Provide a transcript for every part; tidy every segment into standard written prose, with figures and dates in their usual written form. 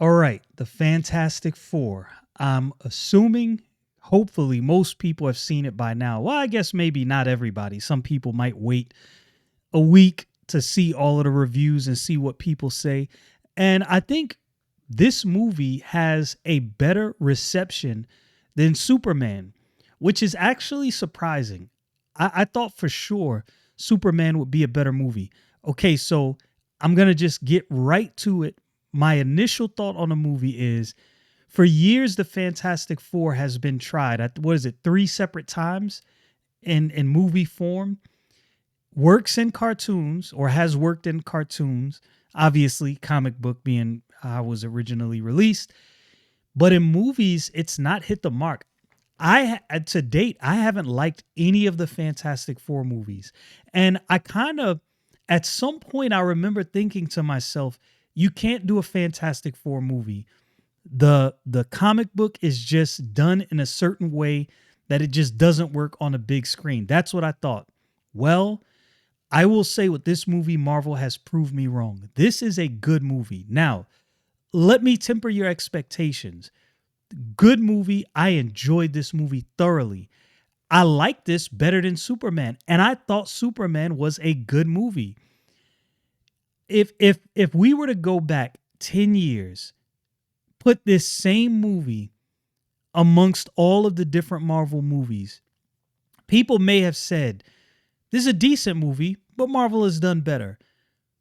All right, the Fantastic Four. I'm assuming, hopefully, most people have seen it by now. Well, I guess maybe not everybody. Some people might wait a week to see all of the reviews and see what people say. And I think this movie has a better reception than Superman, which is actually surprising. I thought for sure Superman would be a better movie. Okay, so I'm going to just get right to it. My initial thought on the movie is for years, the Fantastic Four has been tried at, what is it, three separate times in movie form. Works in cartoons or has worked in cartoons, obviously, comic book being how it was originally released. But in movies, it's not hit the mark. To date, I haven't liked any of the Fantastic Four movies. And I kind of, at some point, I remember thinking to myself, you can't do a Fantastic Four movie. The comic book is just done in a certain way that it just doesn't work on a big screen. That's what I thought. Well, I will say with this movie, Marvel has proved me wrong. This is a good movie. Now, let me temper your expectations. Good movie. I enjoyed this movie thoroughly. I like this better than Superman, and I thought Superman was a good movie. If we were to go back 10 years, put this same movie amongst all of the different Marvel movies, people may have said, this is a decent movie, but Marvel has done better.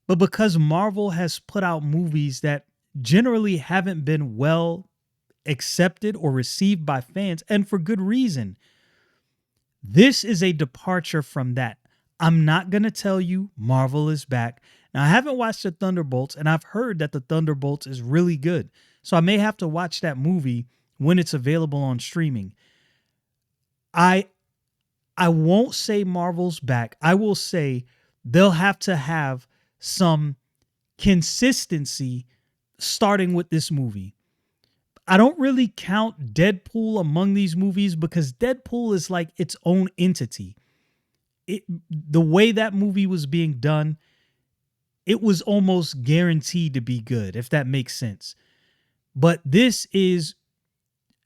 But because Marvel has put out movies that generally haven't been well accepted or received by fans, and for good reason, this is a departure from that. I'm not going to tell you Marvel is back. Now, I haven't watched the Thunderbolts, and I've heard that the Thunderbolts is really good. So I may have to watch that movie when it's available on streaming. I I won't say Marvel's back. I will say they'll have to have some consistency starting with this movie. I don't really count Deadpool among these movies because Deadpool is like its own entity. The way that movie was being done, it was almost guaranteed to be good, if that makes sense. But this is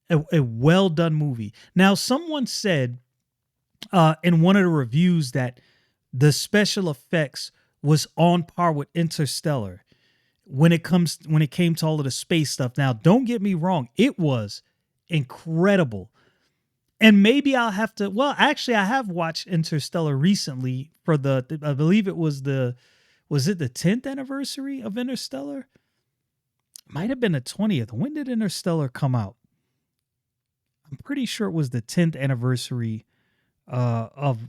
a well done movie. Now, someone said in one of the reviews that the special effects was on par with Interstellar when it came to all of the space stuff. Now, don't get me wrong, it was incredible. And maybe I'll have to, well, actually I have watched Interstellar recently for I believe it was was it the 10th anniversary of Interstellar? Might have been the 20th. When did Interstellar come out? I'm pretty sure it was the 10th anniversary of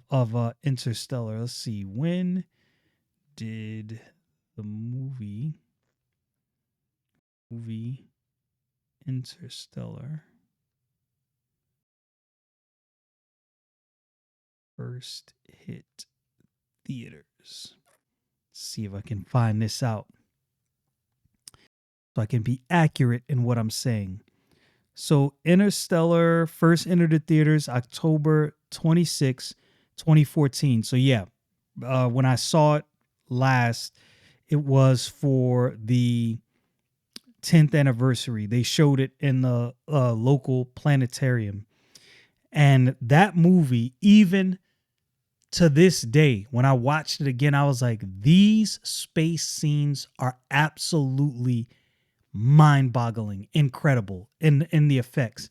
Interstellar. Let's see. When did the movie Interstellar first hit theaters? Let's see if I can find this out so I can be accurate in what I'm saying. So Interstellar first entered the theaters October 26, 2014. So yeah, when I saw it last, it was for the 10th anniversary. They showed it in the local planetarium. And that movie, even to this day, when I watched it again, I was like, these space scenes are absolutely mind-boggling, incredible in the effects.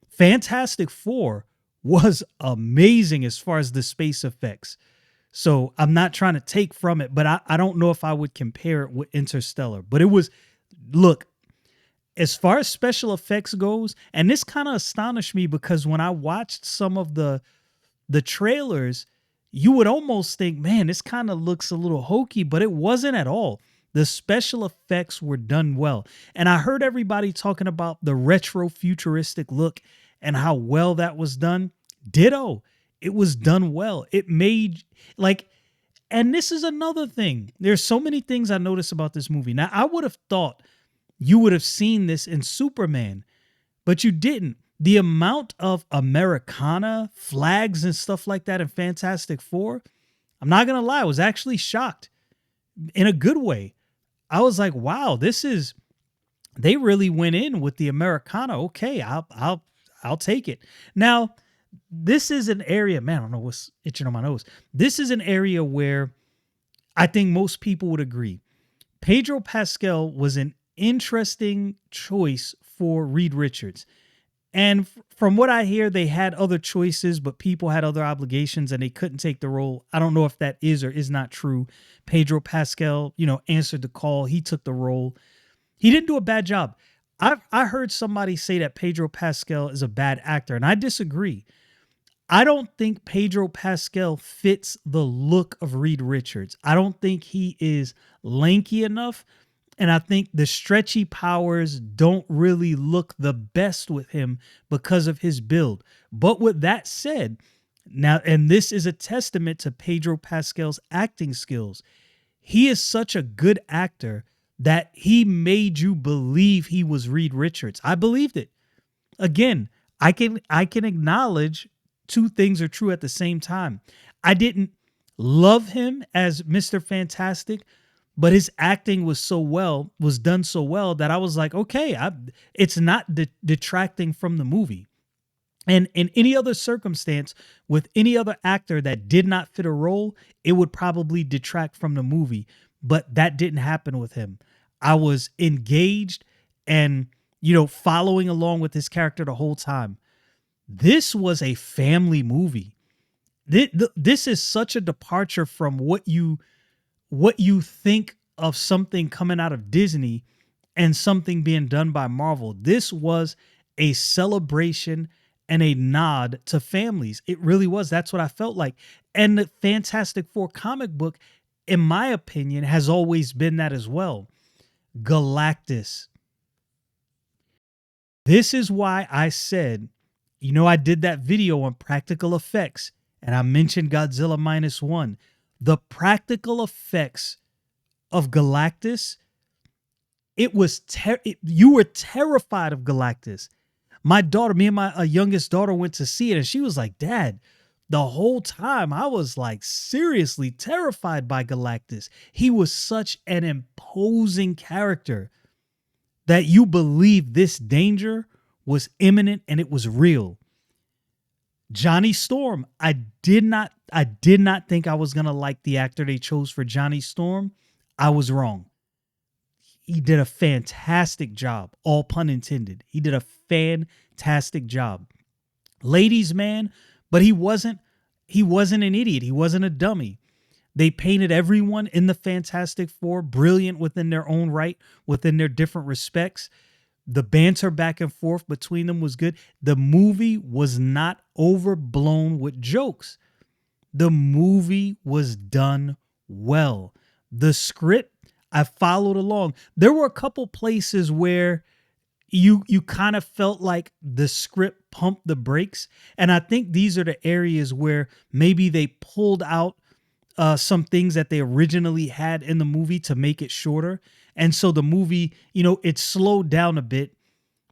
Fantastic Four was amazing as far as the space effects. So I'm not trying to take from it, but I don't know if I would compare it with Interstellar. But it was, look, as far as special effects goes, and this kind of astonished me because when I watched some of the trailers, you would almost think, man, this kind of looks a little hokey, but it wasn't at all. The special effects were done well. And I heard everybody talking about the retro-futuristic look and how well that was done. Ditto. It was done well. It made, like, and this is another thing. There's so many things I noticed about this movie. Now, I would have thought you would have seen this in Superman, but you didn't. The amount of Americana flags and stuff like that in Fantastic Four, I'm not going to lie, I was actually shocked in a good way. I was like, wow, this is they really went in with the Americana. Okay, I'll take it. Now, this is an area, man, I don't know what's itching on my nose. This is an area where I think most people would agree. Pedro Pascal was an interesting choice for Reed Richards. And from what I hear, they had other choices, but people had other obligations and they couldn't take the role. I don't know if that is or is not true. Pedro Pascal, answered the call. He took the role. He didn't do a bad job. I heard somebody say that Pedro Pascal is a bad actor, and I disagree. I don't think Pedro Pascal fits the look of Reed Richards. I don't think he is lanky enough. And I think the stretchy powers don't really look the best with him because of his build. But with that said, now, and this is a testament to Pedro Pascal's acting skills, he is such a good actor that he made you believe he was Reed Richards. I believed it. Again, I can acknowledge two things are true at the same time. I didn't love him as Mr. Fantastic, but his acting was done so well that I was like, okay, it's not detracting from the movie. And in any other circumstance, with any other actor that did not fit a role, it would probably detract from the movie. But that didn't happen with him. I was engaged and, following along with his character the whole time. This was a family movie. This is such a departure from what you think of something coming out of Disney and something being done by Marvel. This was a celebration and a nod to families. It really was. That's what I felt like. And the Fantastic Four comic book, in my opinion, has always been that as well. Galactus. This is why I said, I did that video on practical effects and I mentioned Godzilla -1. The practical effects of Galactus, you were terrified of Galactus. My daughter, me and my youngest daughter went to see it and she was like, Dad, the whole time I was like seriously terrified by Galactus. He was such an imposing character that you believe this danger was imminent and it was real. Johnny Storm, I did not think I was going to like the actor they chose for Johnny Storm. I was wrong. He did a fantastic job, all pun intended. He did a fantastic job. Ladies man, but he wasn't an idiot. He wasn't a dummy. They painted everyone in the Fantastic Four brilliant within their own right, within their different respects. The banter back and forth between them was good. The movie was not overblown with jokes. The movie was done well. The script, I followed along. There were a couple places where you kind of felt like the script pumped the brakes. And I think these are the areas where maybe they pulled out some things that they originally had in the movie to make it shorter. And so the movie, it slowed down a bit.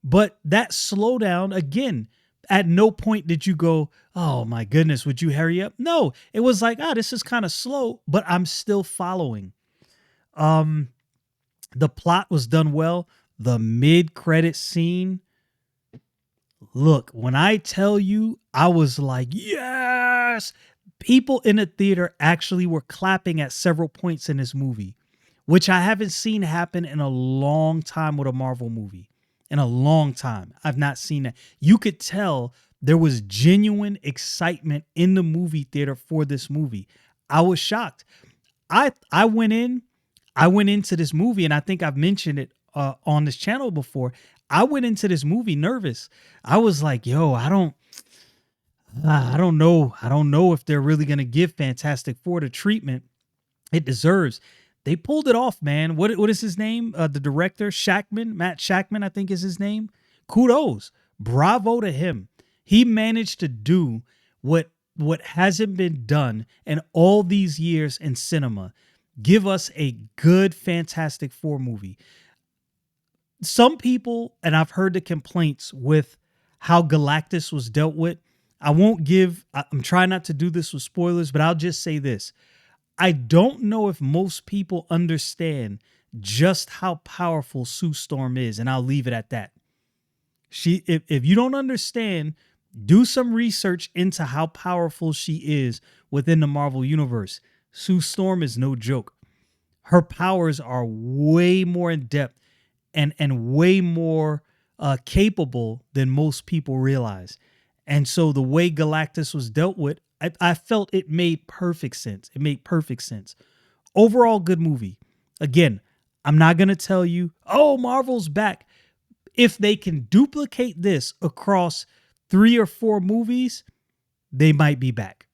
But that slowdown, again, at no point did you go, oh my goodness, would you hurry up? No, it was like, this is kind of slow, but I'm still following. The plot was done well. The mid-credit scene. Look, when I tell you, I was like, yes! People in the theater actually were clapping at several points in this movie, which I haven't seen happen in a long time with a Marvel movie. In a long time. I've not seen that. You could tell there was genuine excitement in the movie theater for this movie. I was shocked. I went into this movie, and I think I've mentioned it on this channel before. I went into this movie nervous. I was like, yo, I don't know. I don't know if they're really going to give Fantastic Four the treatment it deserves. They pulled it off, man. What is his name? The director, Shakman, Matt Shakman, I think is his name. Kudos. Bravo to him. He managed to do what hasn't been done in all these years in cinema. Give us a good Fantastic Four movie. Some people, and I've heard the complaints with how Galactus was dealt with. I'm trying not to do this with spoilers, but I'll just say this. I don't know if most people understand just how powerful Sue Storm is, and I'll leave it at that. If you don't understand, do some research into how powerful she is within the Marvel Universe. Sue Storm is no joke. Her powers are way more in depth and way more capable than most people realize. And so the way Galactus was dealt with, I felt it made perfect sense. It made perfect sense. Overall, good movie. Again, I'm not going to tell you, oh, Marvel's back. If they can duplicate this across 3 or 4 movies, they might be back.